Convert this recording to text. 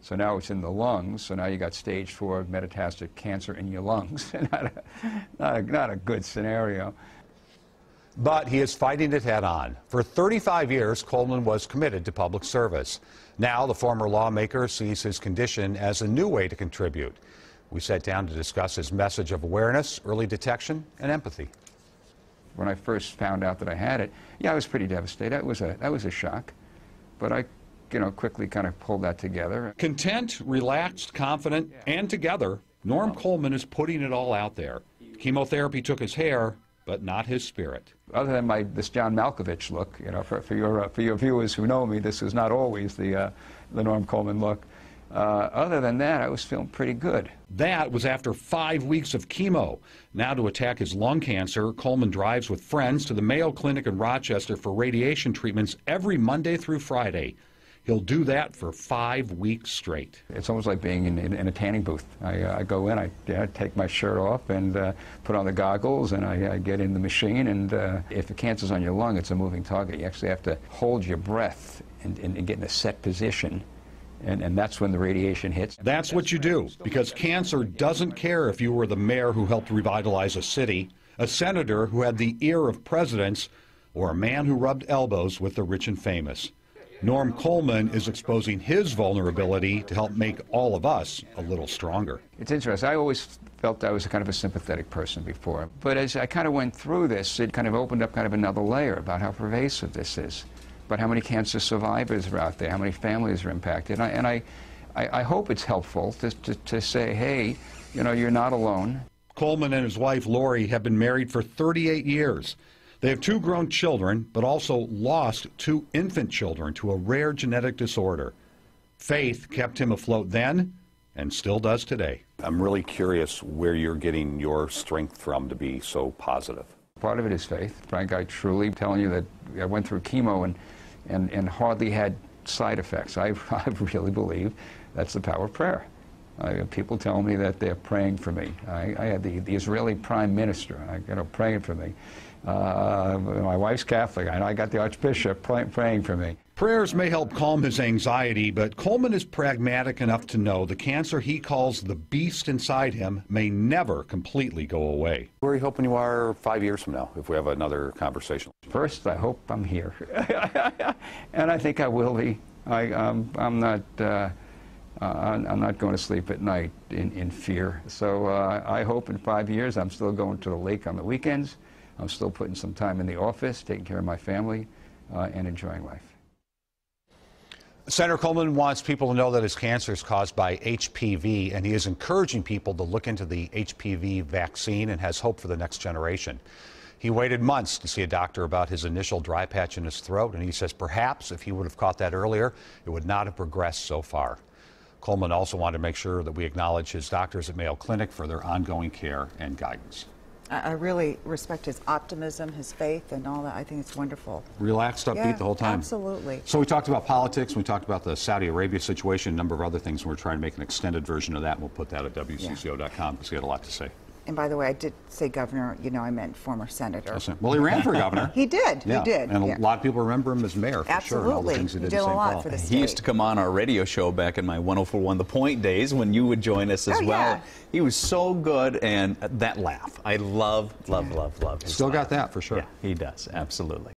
So now it's in the lungs, so now you got stage 4 metastatic cancer in your lungs. not a good scenario. But he is fighting it head on. For 35 years, Coleman was committed to public service. Now the former lawmaker sees his condition as a new way to contribute. We sat down to discuss his message of awareness, early detection, and empathy. When I first found out that I had it, yeah, I was pretty devastated. That was a shock. But I, quickly kind of pulled that together. Content, relaxed, confident, and together, Norm Coleman is putting it all out there. Chemotherapy took his hair, but not his spirit. Other than this John Malkovich look, for your viewers who know me, this is not always the Norm Coleman look. Other than that, I was feeling pretty good. That was after 5 weeks of chemo. Now to attack his lung cancer, Coleman drives with friends to the Mayo Clinic in Rochester for radiation treatments every Monday through Friday. He'll do that for 5 weeks straight. It's almost like being in a tanning booth. I go in, I take my shirt off and put on the goggles, and I get in the machine, and if the cancer's on your lung, it's a moving target. You actually have to hold your breath and get in a set position. And that's when the radiation hits. That's what you do, because cancer doesn't care if you were the mayor who helped revitalize a city, a senator who had the ear of presidents, or a man who rubbed elbows with the rich and famous. Norm Coleman is exposing his vulnerability to help make all of us a little stronger. It's interesting. I always felt I was kind of a sympathetic person before. But as I kind of went through this, it kind of opened up kind of another layer about how pervasive this is. But how many cancer survivors are out there, how many families are impacted. And I hope it's helpful to say, hey, you're not alone. Coleman and his wife, Lori, have been married for 38 years. They have 2 grown children, but also lost 2 infant children to a rare genetic disorder. Faith kept him afloat then and still does today. I'm really curious where you're getting your strength from to be so positive. Part of it is faith. Frank, I truly telling you that I went through chemo and hardly had side effects. I really believe that's the power of prayer. People tell me that they're praying for me. I had the Israeli Prime Minister praying for me. My wife's Catholic, and I got the Archbishop praying for me. Prayers may help calm his anxiety, but Coleman is pragmatic enough to know the cancer he calls the beast inside him may never completely go away. Where are you hoping you are 5 years from now, if we have another conversation? First, I hope I'm here. And I think I will be. I'm not going to sleep at night in fear. So I hope in 5 years I'm still going to the lake on the weekends. I'm still putting some time in the office, taking care of my family, and enjoying life. Senator Coleman wants people to know that his cancer is caused by HPV, and he is encouraging people to look into the HPV vaccine and has hope for the next generation. He waited months to see a doctor about his initial dry patch in his throat, and he says perhaps if he would have caught that earlier, it would not have progressed so far. Coleman also wanted to make sure that we acknowledge his doctors at Mayo Clinic for their ongoing care and guidance. I really respect his optimism, his faith, and all that. I think it's wonderful. Relaxed, upbeat the whole time. Absolutely. So we talked about politics, we talked about the Saudi Arabia situation, a number of other things, and we're trying to make an extended version of that, and we'll put that at WCCO.com because he had a lot to say. And by the way, I did say governor, I meant former senator. Well, he ran for governor. He did, yeah. He did. And a lot of people remember him as mayor, for sure. And all the things he did a in St. lot Paul. for the state. He used to come on our radio show back in my 104.1 The Point days when you would join us as well. Yeah. He was so good, and that laugh. I love his Still laugh. got that, for sure. Yeah, he does, absolutely.